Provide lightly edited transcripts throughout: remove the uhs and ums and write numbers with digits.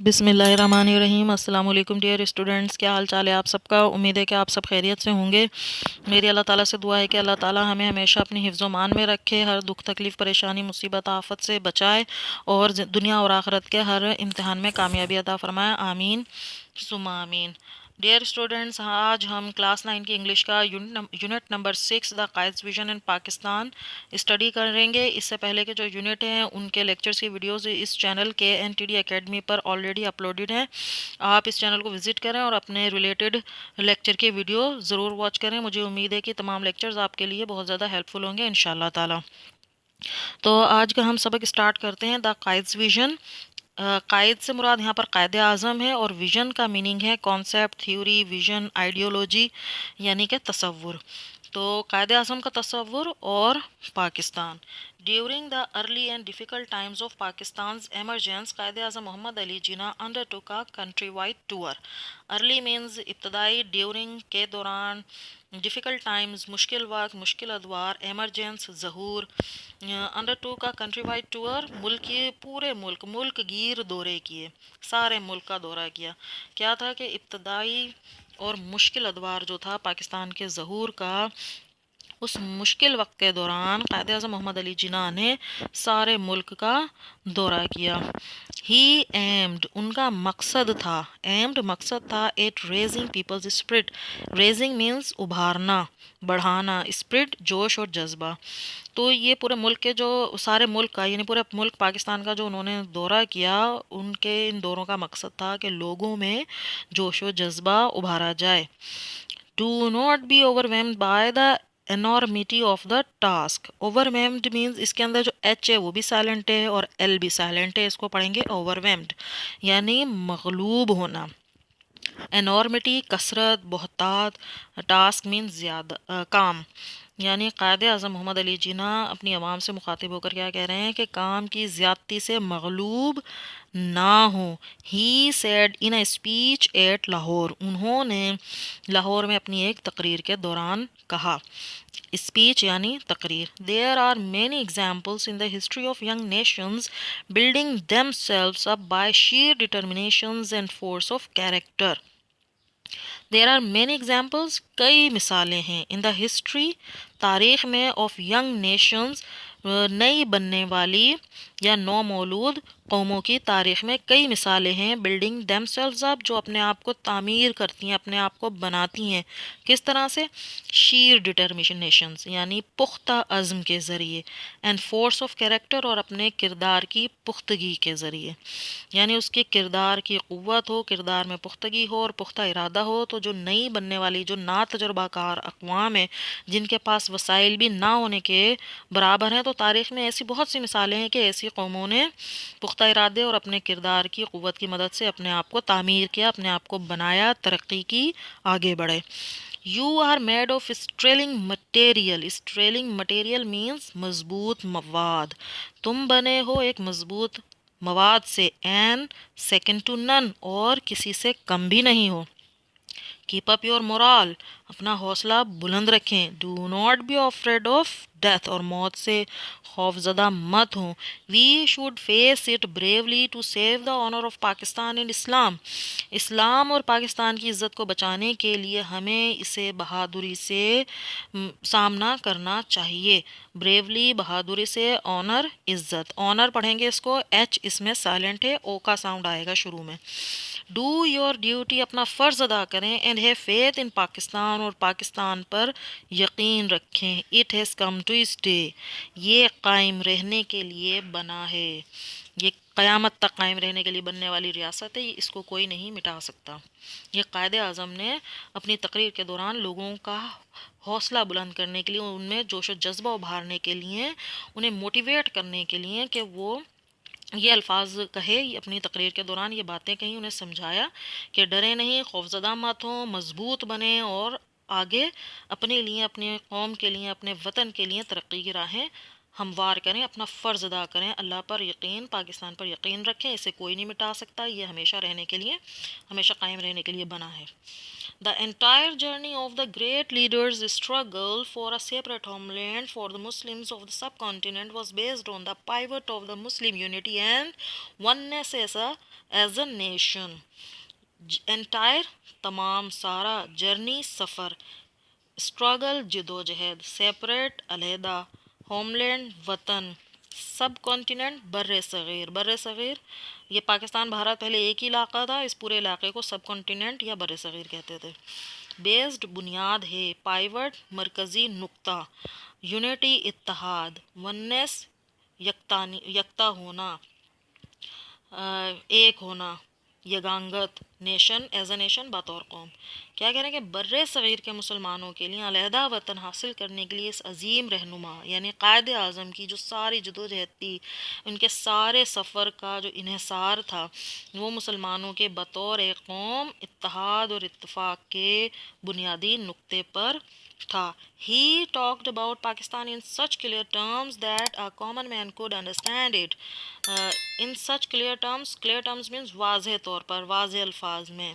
بسم اللہ الرحمن الرحیم۔ السلام علیکم ڈیئر اسٹوڈنٹس، کیا حال چال ہے آپ سب کا؟ امید ہے کہ آپ سب خیریت سے ہوں گے۔ میری اللہ تعالیٰ سے دعا ہے کہ اللہ تعالیٰ ہمیں ہمیشہ اپنی حفظ و مان میں رکھے، ہر دکھ تکلیف پریشانی مصیبت آفت سے بچائے اور دنیا اور آخرت کے ہر امتحان میں کامیابی عطا فرمائے، آمین ثم آمین۔ ڈیئر اسٹوڈنٹس، آج ہم کلاس 9 کی انگلش کا unit number 6 the Quaid's vision in Pakistan study کریں گے۔ اس سے پہلے کے جو یونٹ ہیں ان کے لیکچرز کی ویڈیوز اس چینل کے NTD اکیڈمی پر آلریڈی اپلوڈڈ ہیں۔ آپ اس چینل کو وزٹ کریں اور اپنے ریلیٹڈ لیکچر کی ویڈیو ضرور واچ کریں۔ مجھے امید ہے کہ تمام لیکچرز آپ کے لیے بہت زیادہ ہیلپ فل ہوں گے انشاءاللہ تعالی۔ تو آج کا ہم سبق اسٹارٹ کرتے ہیں دا قائدز ویژن۔ قائد سے مراد یہاں پر قائد اعظم ہے، اور ویژن کا میننگ ہے کانسیپٹ، تھیوری، ویژن، آئیڈیولوجی، یعنی کہ تصور۔ تو قائد اعظم کا تصور اور Pakistan. During the early and difficult times of Pakistan's emergence, Quaid Azam Muhammad Ali Jinnah undertook a country wide tour۔ Early means ابتدائی، ڈیورنگ کے دوران، ڈیفیکلٹ ٹائمز مشکل وقت، مشکل ادوار، ایمرجنس ظہور۔ undertook a country wide tour ملک کے پورے ملک گیر دورے کیے، سارے ملک کا دورہ کیا۔ کیا تھا کہ ابتدائی اور مشکل ادوار جو تھا پاکستان کے ظہور کا، اس مشکل وقت کے دوران قائد اعظم محمد علی جناح نے سارے ملک کا دورہ کیا۔ ہی ایمڈ، ان کا مقصد تھا، ایمڈ مقصد تھا، at raising people's spirit. Raising means ابھارنا، بڑھانا، اسپرٹ جوش اور جذبہ۔ تو یہ پورے ملک کے جو سارے ملک کا، یعنی پورے ملک پاکستان کا جو انہوں نے دورہ کیا، ان کے ان دوروں کا مقصد تھا کہ لوگوں میں جوش و جذبہ ابھارا جائے۔ Do not be overwhelmed by the enormity of the task۔ overwhelmed means اس کے اندر جو H ہے وہ بھی سائلنٹ ہے اور L بھی سائلنٹ ہے، اس کو پڑھیں گے overwhelmed، یعنی مغلوب ہونا۔ انارمٹی کثرت، بہتات، ٹاسک مینز زیادہ کام، یعنی قائد اعظم محمد علی جناح اپنی عوام سے مخاطب ہو کر کیا کہہ رہے ہیں کہ کام کی زیادتی سے مغلوب نہ ہوں۔ He said in a speech at Lahore, انہوں نے لاہور میں اپنی ایک تقریر کے دوران کہا۔ اسپیچ یعنی تقریر۔ There are many examples in the history of young nations building themselves up by sheer determinations and force of character۔ There are many examples، کئی مثالیں ہیں، in the history، تاریخ میں، of young nations، نئی بننے والی یا نو مولود قوموں کی تاریخ میں کئی مثالیں ہیں۔ building themselves up، جو اپنے آپ کو تعمیر کرتی ہیں، اپنے آپ کو بناتی ہیں۔ کس طرح سے؟ sheer determinations، یعنی پختہ عزم کے ذریعے، and force of character، اور اپنے کردار کی پختگی کے ذریعے، یعنی اس کے کردار کی قوت ہو، کردار میں پختگی ہو اور پختہ ارادہ ہو۔ تو جو نئی بننے والی، جو نا تجربہ کار اقوام ہیں، جن کے پاس وسائل بھی نہ ہونے کے برابر ہیں، تو تاریخ میں ایسی بہت سی مثالیں ہیں کہ ایسی قوموں نے پختہ ارادے اور اپنے کردار کی قوت کی مدد سے اپنے آپ کو تعمیر کیا، اپنے آپ کو بنایا، ترقی کی، آگے بڑھے۔ You are made of sterling material۔ sterling material means مضبوط مواد۔ تم بنے ہو ایک مضبوط مواد سے، and second to none، اور کسی سے کم بھی نہیں ہو۔ Keep up your morale، اپنا حوصلہ بلند رکھیں۔ Do not be afraid of death، اور موت سے خوف زدہ مت ہوں۔ We should face it bravely to save the honor of Pakistan and Islam۔ اسلام اور پاکستان کی عزت کو بچانے کے لیے ہمیں اسے بہادری سے سامنا کرنا چاہیے۔ bravely بہادری سے، honor عزت، honor پڑھیں گے اس کو، H اس میں سائلنٹ ہے، O کا ساؤنڈ آئے گا شروع میں۔ Do your duty، اپنا فرض ادا کریں، and have faith in Pakistan, اور پاکستان پر یقین رکھیں۔ It has come to stay، یہ قائم رہنے کے لیے بنا ہے، یہ قیامت تک قائم رہنے کے لیے بننے والی ریاست ہے، اس کو کوئی نہیں مٹا سکتا۔ یہ قائد اعظم نے اپنی تقریر کے دوران لوگوں کا حوصلہ بلند کرنے کے لیے، ان میں جوش و جذبہ ابھارنے کے لیے، انہیں موٹیویٹ کرنے کے لیے کہ وہ یہ الفاظ کہے، اپنی تقریر کے دوران یہ باتیں کہیں، انہیں سمجھایا کہ ڈرے نہیں، خوفزدہ مت ہوں، مضبوط بنیں، اور آگے اپنے لیے، اپنے قوم کے لیے، اپنے وطن کے لیے ترقی کی راہیں ہموار کریں، اپنا فرض ادا کریں، اللہ پر یقین، پاکستان پر یقین رکھیں، اسے کوئی نہیں مٹا سکتا، یہ ہمیشہ رہنے کے لیے، ہمیشہ قائم رہنے کے لیے بنا ہے۔ The entire journey of the great leaders' struggle for a separate homeland for the Muslims of the subcontinent was based on the pivot of the Muslim unity and oneness as a nation. Entire تمام سارا journey سفر، struggle جدوجہد، separate علیحدہ، home land وطن، سب continent بر صغیر، بر صغیر یہ پاکستان بھارت پہلے ایک ہی علاقہ تھا، اس پورے علاقے کو سب کانٹیننٹ یا بر صغیر کہتے تھے۔ بیسڈ بنیاد ہے، پائیوٹ مرکزی نقطہ، یونٹی اتحاد، ونیس یکتا ہونا، ایک ہونا، یگانگت، نیشن ایز اے نیشن بطور قوم۔ کیا کہہ رہے ہیں کہ بر صغیر کے مسلمانوں کے لیے علیحدہ وطن حاصل کرنے کے لیے اس عظیم رہنما یعنی قائد اعظم کی جو ساری جدوجہد تھی، ان کے سارے سفر کا جو انحصار تھا وہ مسلمانوں کے بطور ایک قوم اتحاد اور اتفاق کے بنیادی نقطے پر تھا۔ He talked about Pakistan in such clear terms that a common man could understand it. In such clear terms means واضح طور پر، واضح الفاظ میں،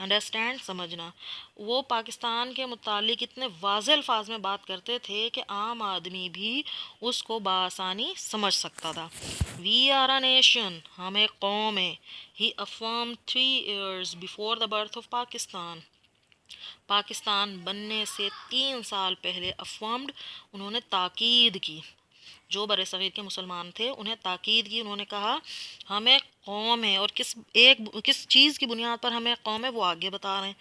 understand سمجھنا۔ وہ پاکستان کے متعلق اتنے واضح الفاظ میں بات کرتے تھے کہ عام آدمی بھی اس کو بآسانی سمجھ سکتا تھا۔ We are a nation، ہم ایک قوم ہیں۔ He affirmed 3 years before the birth of Pakistan، Pakistan بننے سے 3 سال پہلے افرمڈ، انہوں نے تاکید کی، جو بر صغیر کے مسلمان تھے انہیں تاکید کی، انہوں نے کہا ہم ایک قوم ہے، اور کس چیز کی بنیاد پر ہمیں قوم ہے وہ آگے بتا رہے ہیں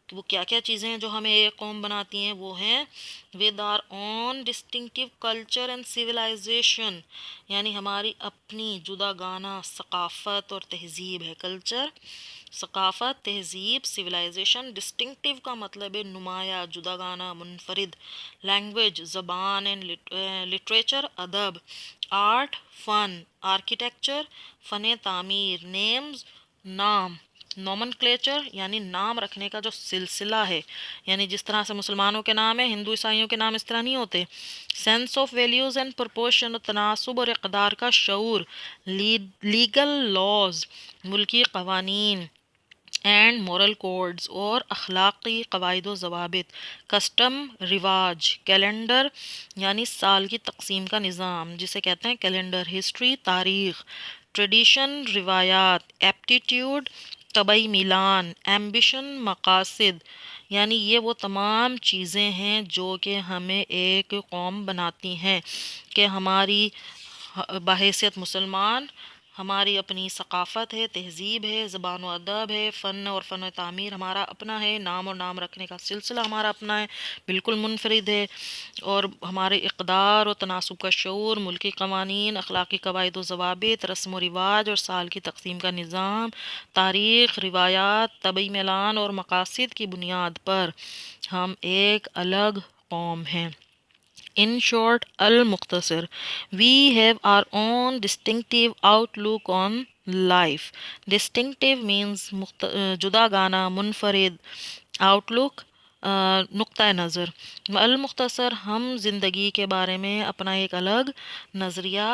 کہ وہ کیا کیا چیزیں ہیں جو ہمیں ایک قوم بناتی ہیں۔ وہ ہیں with our own distinctive culture and civilization، یعنی ہماری اپنی جدا گانا ثقافت اور تہذیب ہے۔ کلچر ثقافت، تہذیب، سویلائزیشن، ڈسٹنکٹیو کا مطلب ہے نمایاں، جدا گانا، منفرد، لینگویج زبان اینڈ لٹریچر ادب، آرٹ فن، آرکیٹیکچر فن تعمیر، نیمز نام، نومنکلیچر یعنی نام رکھنے کا جو سلسلہ ہے، یعنی جس طرح سے مسلمانوں کے نام ہیں، ہندو عیسائیوں کے نام اس طرح نہیں ہوتے۔ Sense of values and proportion, تناسب اور اقدار کا شعور، لیگل لاز ملکی قوانین، اینڈ مورل کوڈز اور اخلاقی قواعد و ضوابط، کسٹم رواج، کیلنڈر یعنی سال کی تقسیم کا نظام جسے کہتے ہیں کیلنڈر، ہسٹری تاریخ، ٹریڈیشن روایات، ایپٹیٹیوڈ طبعی میلان، ایمبیشن مقاصد، یعنی یہ وہ تمام چیزیں ہیں جو کہ ہمیں ایک قوم بناتی ہیں، کہ ہماری بحیثیت مسلمان ہماری اپنی ثقافت ہے، تہذیب ہے، زبان و ادب ہے، فن اور فن تعمیر ہمارا اپنا ہے، نام اور نام رکھنے کا سلسلہ ہمارا اپنا ہے، بالکل منفرد ہے، اور ہمارے اقدار و تناسب کا شعور، ملکی قوانین، اخلاقی قواعد و ضوابط، رسم و رواج اور سال کی تقسیم کا نظام، تاریخ، روایات، طبعی میلان اور مقاصد کی بنیاد پر ہم ایک الگ قوم ہیں۔ In short، المختصر، we have our own distinctive outlook on life۔ Distinctive means جدا گانا، منفرد، outlook نقطۂ نظر، المختصر ہم زندگی کے بارے میں اپنا ایک الگ نظریہ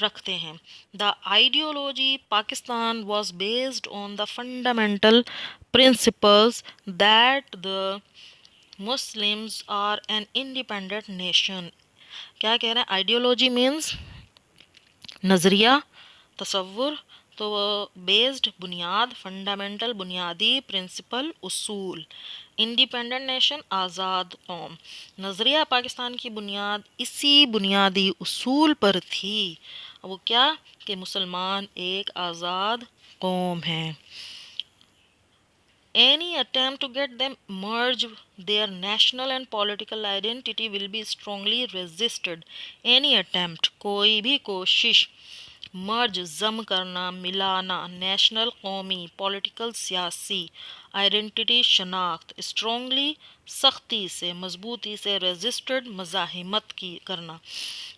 رکھتے ہیں۔ The ideology Pakistan was based on the fundamental principles that the Muslims are an independent nation۔ کیا کہہ رہے ہیں؟ آئیڈیولوجی مینس نظریہ، تصور، تو بیسڈ بنیاد، فنڈامنٹل بنیادی، پرنسپل اصول، انڈیپینڈنٹ نیشن آزاد قوم۔ نظریہ پاکستان کی بنیاد اسی بنیادی اصول پر تھی، وہ کیا کہ مسلمان ایک آزاد قوم ہیں۔ Any attempt to get them merge their national and political identity will be strongly resisted۔ Any attempt، کوئی بھی کوشش، مرج ضم کرنا، ملانا، نیشنل قومی، پولیٹیکل سیاسی، آئیڈینٹی شناخت، اسٹرانگلی سختی سے، مضبوطی سے، رجسٹرڈ مزاحمت کی کرنا،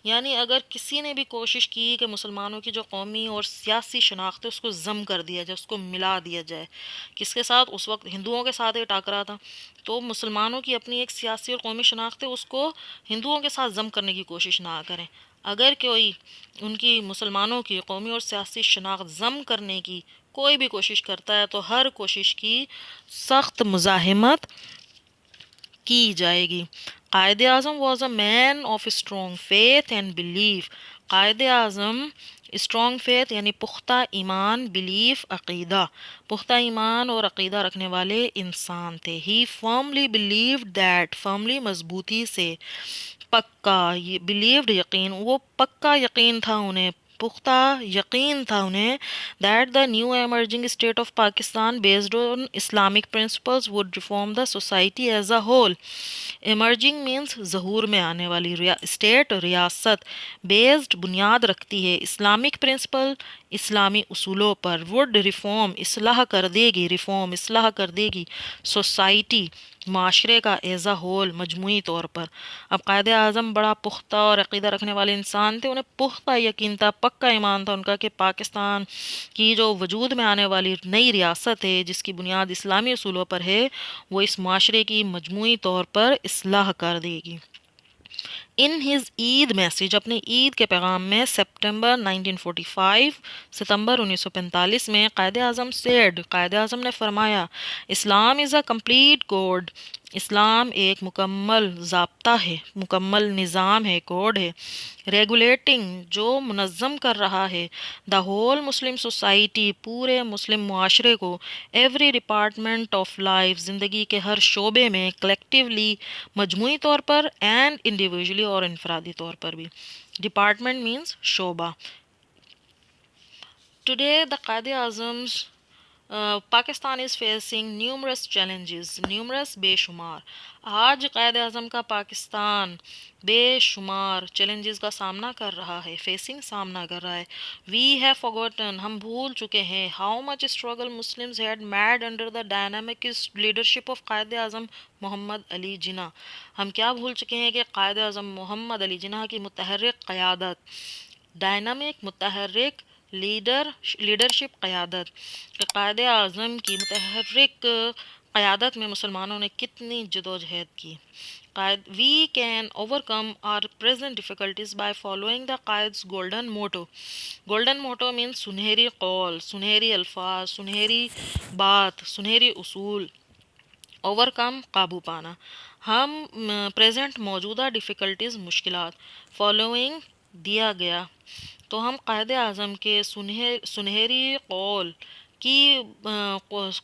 یعنی اگر کسی نے بھی کوشش کی کہ مسلمانوں کی جو قومی اور سیاسی شناخت ہے اس کو ضم کر دیا جائے، اس کو ملا دیا جائے، کس کے ساتھ؟ اس وقت ہندوؤں کے ساتھ یہ ٹاکرا تھا، تو مسلمانوں کی اپنی ایک سیاسی اور قومی شناخت ہے اس کو ہندوؤں کے ساتھ ضم کرنے کی کوشش نہ کریں۔ اگر کوئی ان کی مسلمانوں کی قومی اور سیاسی شناخت ضم کرنے کی کوئی بھی کوشش کرتا ہے تو ہر کوشش کی سخت مزاحمت کی جائے گی۔ Quaid Azam was a man of strong faith and belief. Quaid Azam strong faith یعنی پختہ ایمان، بلیف عقیدہ، پختہ ایمان اور عقیدہ رکھنے والے انسان تھے۔ ہی فرملی بلیوڈ دیٹ، فرملی مضبوطی سے، پکا، بلیوڈ یقین، وہ پکا یقین تھا انہیں، پختہ یقین تھا انہیں that the new emerging state of Pakistan based on Islamic principles would reform the society as a whole۔ Emerging means ظہور میں آنے والی، اسٹیٹ ریاست، بیسڈ بنیاد رکھتی ہے، اسلامک پرنسپل اسلامی اصولوں پر، وڈ ریفارم اصلاح کر دے گی، ریفارم اصلاح کر دے گی، سوسائٹی معاشرے کا ایز اے ہول مجموعی طور پر۔ اب قائد اعظم بڑا پختہ اور عقیدہ رکھنے والے انسان تھے، انہیں پختہ یقین تھا، پکا ایمان تھا ان کا کہ پاکستان کی جو وجود میں آنے والی نئی ریاست ہے جس کی بنیاد اسلامی اصولوں پر ہے وہ اس معاشرے کی مجموعی طور پر اصلاح کر دے گی۔ ان ہز عید میسیج، اپنے عید کے پیغام میں، سپٹمبر 1945، ستمبر 1945 میں، قائد اعظم سیڈ، قائد اعظم نے فرمایا، اسلام از اے کمپلیٹ کوڈ، اسلام ایک مکمل ضابطہ ہے، مکمل نظام ہے، کوڈ ہے، ریگولیٹنگ جو منظم کر رہا ہے، دا ہول مسلم سوسائٹی پورے مسلم معاشرے کو، ایوری ڈپارٹمنٹ آف لائف زندگی کے ہر شعبے میں، کلیکٹیولی مجموعی طور پر، اینڈ انڈیویجولی اور انفرادی طور پر بھی۔ ڈپارٹمنٹ مینس شعبہ۔ Today the Quaid Azam Pakistan is facing numerous challenges, numerous بے شمار، آج قائد اعظم کا پاکستان بے شمار چیلنجز کا سامنا کر رہا ہے، فیسنگ سامنا کر رہا ہے۔ وی ہیو فارگوٹن، ہم بھول چکے ہیں، how much struggle Muslims had made under the dynamic leadership of قائد اعظم محمد علی جناح، ہم کیا بھول چکے ہیں کہ قائد اعظم محمد علی جناح کی متحرک قیادت، ڈائنامک متحرک لیڈرشپ قیادت، کہ قائد اعظم کی متحرک قیادت میں مسلمانوں نے کتنی جدوجہد کی۔ We can overcome our present difficulties by following the Quaid's golden motto. Golden motto means سنہری قول، سنہری الفاظ، سنہری بات، سنہری اصول۔ اوور کم قابو پانا، ہم پریزنٹ موجودہ ڈیفیکلٹیز مشکلات، فالوئنگ دیا گیا، تو ہم قائد اعظم کے سنہری قول کی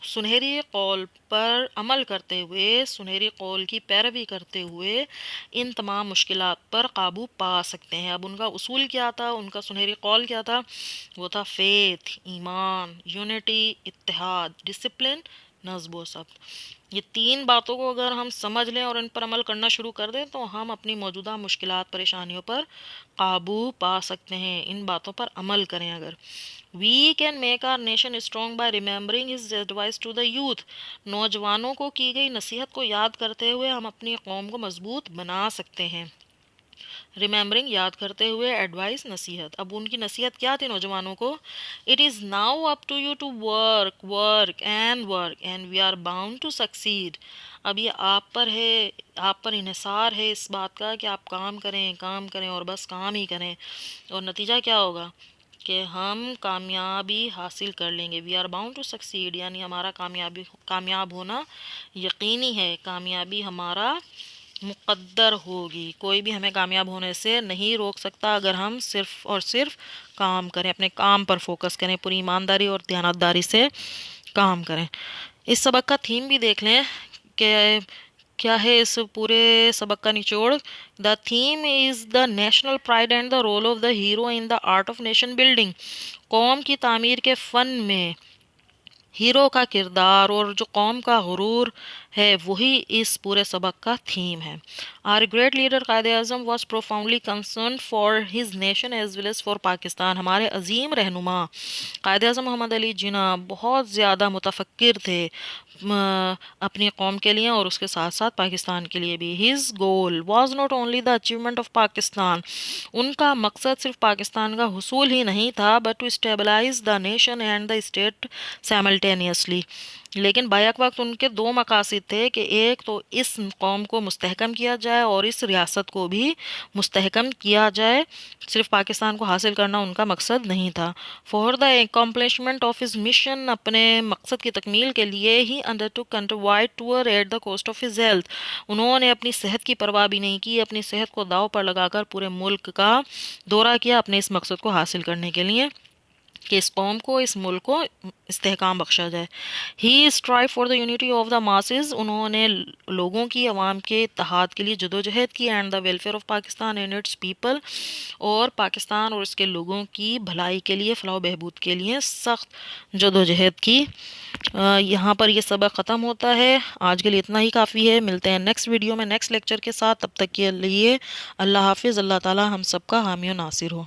سنہری قول پر عمل کرتے ہوئے، سنہری قول کی پیروی کرتے ہوئے ان تمام مشکلات پر قابو پا سکتے ہیں۔ اب ان کا اصول کیا تھا، ان کا سنہری قول کیا تھا؟ وہ تھا فیتھ، ایمان، یونٹی، اتحاد، ڈسپلن، نظم و ضبط۔ یہ تین باتوں کو اگر ہم سمجھ لیں اور ان پر عمل کرنا شروع کر دیں تو ہم اپنی موجودہ مشکلات، پریشانیوں پر قابو پا سکتے ہیں، ان باتوں پر عمل کریں اگر۔ We can make our nation strong by remembering his advice to the youth, نوجوانوں کو کی گئی نصیحت کو یاد کرتے ہوئے ہم اپنی قوم کو مضبوط بنا سکتے ہیں۔ ریممبرنگ یاد کرتے ہوئے، ایڈوائس نصیحت، اب ان کی نصیحت کیا تھی نوجوانوں کو؟ It is now up to you to work work and we are bound to succeed, اب یہ آپ پر ہے، آپ پر انحصار ہے اس بات کا کہ آپ کام کریں اور بس کام ہی کریں، اور نتیجہ کیا ہوگا کہ ہم کامیابی حاصل کر لیں گے۔ We are bound to succeed یعنی ہمارا کامیاب ہونا یقینی ہے، کامیابی ہمارا مقدر ہوگی، کوئی بھی ہمیں کامیاب ہونے سے نہیں روک سکتا اگر ہم صرف اور صرف کام کریں، اپنے کام پر فوکس کریں، پوری ایمانداری اور دیانتداری سے کام کریں۔ اس سبق کا تھیم بھی دیکھ لیں کہ کیا ہے اس پورے سبق کا نچوڑ۔ The theme is the national pride and the role of the hero in the art of nation building, قوم کی تعمیر کے فن میں ہیرو کا کردار اور جو قوم کا غرور ہے وہی اس پورے سبق کا تھیم ہے۔ Our great leader Quaid Azam was profoundly concerned for his nation as well as for Pakistan، ہمارے عظیم رہنما قائد اعظم محمد علی جناح بہت زیادہ متفکر تھے، اپنی قوم کے لیے اور اس کے ساتھ ساتھ پاکستان کے لیے بھی. His goal was not only the achievement of Pakistan. ان کا مقصد صرف پاکستان کا حصول ہی نہیں تھا but to stabilize the nation and the state simultaneously. لیکن بیک وقت ان کے دو مقاصد تھے کہ ایک تو اس قوم کو مستحکم کیا جائے اور اس ریاست کو بھی مستحکم کیا جائے. صرف پاکستان کو حاصل کرنا ان کا مقصد نہیں تھا. For the accomplishment of his mission, اپنے مقصد کی تکمیل کے لیے ہی undertook countrywide tour at the cost of his health. انہوں نے اپنی صحت کی پرواہ بھی نہیں کی، اپنی صحت کو داؤ پر لگا کر پورے ملک کا دورہ کیا اپنے اس مقصد کو حاصل کرنے کے لیے کہ اس قوم کو، اس ملک کو استحکام بخشا جائے. He strive for the unity of the masses. انہوں نے لوگوں کی، عوام کے اتحاد کے لیے جدوجہد کی. And the welfare of Pakistan and its people. اور پاکستان اور اس کے لوگوں کی بھلائی کے لیے، فلاح و بہبود کے لیے سخت جدوجہد کی. یہاں پر یہ سبق ختم ہوتا ہے. آج کے لیے اتنا ہی کافی ہے. ملتے ہیں نیکسٹ ویڈیو میں نیکسٹ لیکچر کے ساتھ. تب تک کے لیے اللہ حافظ. اللہ تعالی ہم سب کا حامی و ناصر ہو.